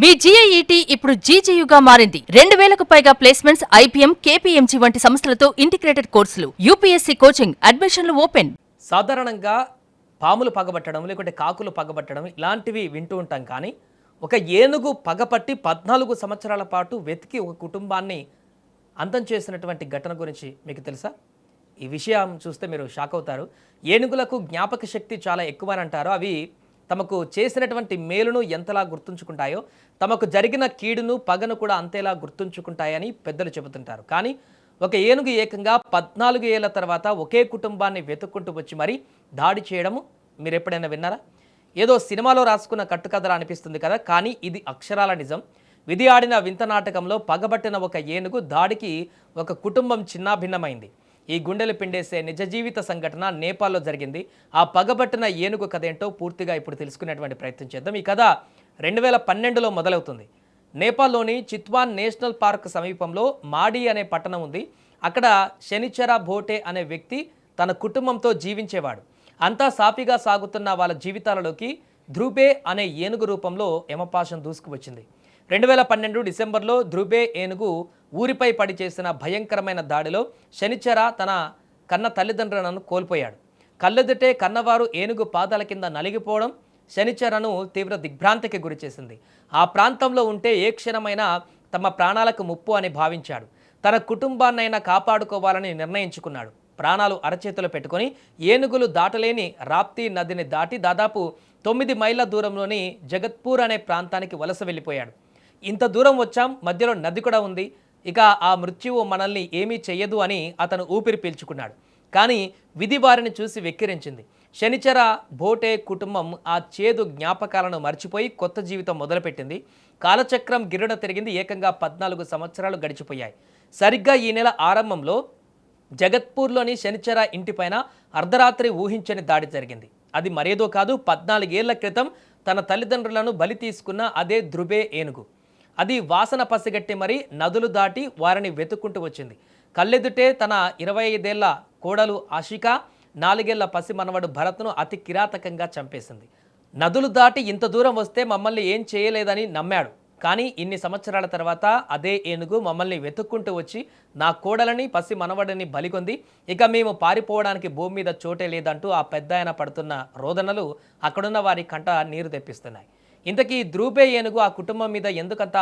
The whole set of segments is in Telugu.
మీ జీఐఈటీ ఇప్పుడు జీజేయుగా మారింది. 2000కు పైగా ప్లేస్మెంట్స్, ఐపీఎం, కేపీఎంజీ వంటి సంస్థలతో ఇంటిగ్రేటెడ్ కోర్సులు. యూపీఎస్సీ కోచింగ్, అడ్మిషన్లు ఓపెన్. సాధారణంగా పాములు పగబట్టడం, లేకుంటే కాకులు పగబట్టడం ఇలాంటివి వింటూ ఉంటాం. కానీ ఒక ఏనుగు పగపట్టి 14 సంవత్సరాల పాటు వెతికి ఒక కుటుంబాన్ని అంతం చేసినటువంటి ఘటన గురించి మీకు తెలుసా? ఈ విషయం చూస్తే మీరు షాక్ అవుతారు. ఏనుగులకు జ్ఞాపక శక్తి చాలా ఎక్కువ అని అంటారు. అవి తమకు చేసినటువంటి మేలును ఎంతలా గుర్తుంచుకుంటాయో, తమకు జరిగిన కీడును పగను కూడా అంతేలా గుర్తుంచుకుంటాయని పెద్దలు చెబుతుంటారు. కానీ ఒక ఏనుగు ఏకంగా 14 ఏళ్ల తర్వాత ఒకే కుటుంబాన్ని వెతుక్కుంటూ వచ్చి మరీ దాడి చేయడము మీరు ఎప్పుడైనా విన్నారా? ఏదో సినిమాలో రాసుకున్న కట్టుకథలా అనిపిస్తుంది కదా, కానీ ఇది అక్షరాల నిజం. విధి ఆడిన వింత నాటకంలో పగబట్టిన ఒక ఏనుగు దాడికి ఒక కుటుంబం చిన్నాభిన్నమైంది. ఈ గుండెలు పిండేసే నిజ జీవిత సంఘటన నేపాల్లో జరిగింది. ఆ పగబట్టిన ఏనుగు కథ ఏంటో పూర్తిగా ఇప్పుడు తెలుసుకునేటువంటి ప్రయత్నం చేద్దాం. ఈ కథ 2012లో మొదలవుతుంది. నేపాల్లోని చిత్వాన్ నేషనల్ పార్క్ సమీపంలో మాడి అనే పట్టణం ఉంది. అక్కడ శనిచర భోటే అనే వ్యక్తి తన కుటుంబంతో జీవించేవాడు. అంతా సాఫీగా సాగుతున్న వాళ్ళ జీవితాలలోకి ధ్రుబే అనే ఏనుగు రూపంలో యమపాశం దూసుకువచ్చింది. 2012 డిసెంబర్లో ధ్రుబే ఏనుగు ఊరిపై పడి చేసిన భయంకరమైన దాడిలో శనిచర తన కన్న తల్లిదండ్రులను కోల్పోయాడు. కళ్ళెదుటే కన్నవారు ఏనుగు పాదాల కింద నలిగిపోవడం శనిచరను తీవ్ర దిగ్భ్రాంతికి గురిచేసింది. ఆ ప్రాంతంలో ఉంటే ఏ క్షణమైనా తమ ప్రాణాలకు ముప్పు అని భావించాడు. తన కుటుంబాన్నైనా కాపాడుకోవాలని నిర్ణయించుకున్నాడు. ప్రాణాలు అరచేతులు పెట్టుకొని ఏనుగులు దాటలేని రాప్తి నదిని దాటి దాదాపు 9 మైళ్ళ దూరంలోని జగత్పూర్ అనే ప్రాంతానికి వలస వెళ్ళిపోయాడు. ఇంత దూరం వచ్చాం, మధ్యలో నది కూడా ఉంది, ఇక ఆ మృత్యువు మనల్ని ఏమీ చెయ్యదు అని అతను ఊపిరి పీల్చుకున్నాడు. కానీ విధి వారిని చూసి వెక్కిరించింది. శనిచర భోటే కుటుంబం ఆ చేదు జ్ఞాపకాలను మర్చిపోయి కొత్త జీవితం మొదలుపెట్టింది. కాలచక్రం గిరున తిరిగింది. ఏకంగా 14 సంవత్సరాలు గడిచిపోయాయి. సరిగ్గా ఈ నెల ఆరంభంలో జగత్పూర్లోని శనిచర ఇంటిపైన అర్ధరాత్రి ఊహించని దాడి జరిగింది. అది మరేదో కాదు, 14 ఏళ్ల క్రితం తన తల్లిదండ్రులను బలి తీసుకున్న అదే ధ్రుబే ఏనుగు. అది వాసన పసిగట్టి మరీ నదులు దాటి వారిని వెతుక్కుంటూ వచ్చింది. కళ్ళెదుటే తన 25 ఏళ్ల కోడలు ఆషిక, 4 ఏళ్ల పసి మనవడు భరత్ను అతి కిరాతకంగా చంపేసింది. నదులు దాటి ఇంత దూరం వస్తే మమ్మల్ని ఏం చేయలేదని నమ్మాడు. కానీ ఇన్ని సంవత్సరాల తర్వాత అదే ఏనుగు మమ్మల్ని వెతుక్కుంటూ వచ్చి నా కోడలని పసి మనవడిని బలికొంది. ఇక మేము పారిపోవడానికి భూమి మీద చోటే లేదంటూ ఆ పెద్దాయన పడుతున్న రోదనలు అక్కడున్న వారి కంట నీరు తెప్పిస్తున్నాయి. ఇంతకీ ధ్రుబే ఏనుగు ఆ కుటుంబం మీద ఎందుకంత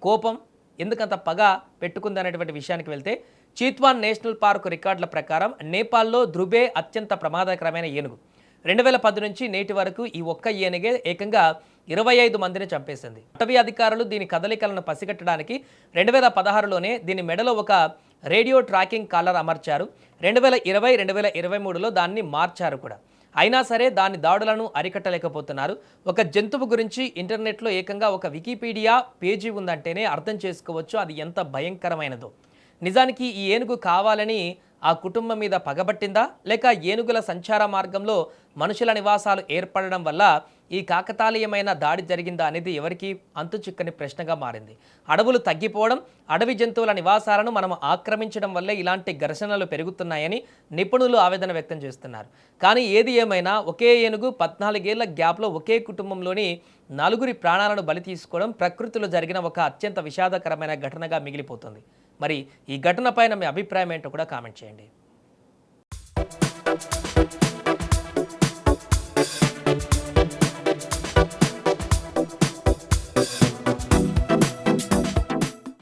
కోపం, ఎందుకంత పగ పెట్టుకుంది అనేటువంటి విషయానికి వెళ్తే, చిత్వాన్ నేషనల్ పార్క్ రికార్డుల ప్రకారం నేపాల్లో ధ్రుబే అత్యంత ప్రమాదకరమైన ఏనుగు. 2010 నుంచి నేటి వరకు ఈ ఒక్క ఏనుగే ఏకంగా 25 మందిని చంపేసింది. అటవీ అధికారులు దీని కదలికలను పసిగట్టడానికి 2016లోనే దీని మెడలో ఒక రేడియో ట్రాకింగ్ కాలర్ అమర్చారు. 2020, 2023లో దాన్ని మార్చారు కూడా. అయినా సరే దాని దాడులను అరికట్టలేకపోతున్నారు. ఒక జంతువు గురించి ఇంటర్నెట్లో ఏకంగా ఒక వికీపీడియా పేజీ ఉందంటేనే అర్థం చేసుకోవచ్చు అది ఎంత భయంకరమైనదో. నిజానికి ఈ ఏనుగు కావాలని ఆ కుటుంబం మీద పగబట్టిందా, లేక ఏనుగుల సంచార మార్గంలో మనుషుల నివాసాలు ఏర్పడడం వల్ల ఈ కాకతాళీయమైన దాడి జరిగిందా అనేది ఎవరికీ అంతుచిక్కని ప్రశ్నగా మారింది. అడవులు తగ్గిపోవడం, అడవి జంతువుల నివాసాలను మనం ఆక్రమించడం వల్లే ఇలాంటి ఘర్షణలు పెరుగుతున్నాయని నిపుణులు ఆవేదన వ్యక్తం చేస్తున్నారు. కానీ ఏది ఏమైనా ఒకే ఏనుగు 14 ఏళ్ల గ్యాప్లో ఒకే కుటుంబంలోని 4 ప్రాణాలను బలి తీసుకోవడం ప్రకృతిలో జరిగిన ఒక అత్యంత విషాదకరమైన ఘటనగా మిగిలిపోతుంది. మరి ఈ ఘటన పైన మీ అభిప్రాయం ఏంటో కూడా కామెంట్ చేయండి.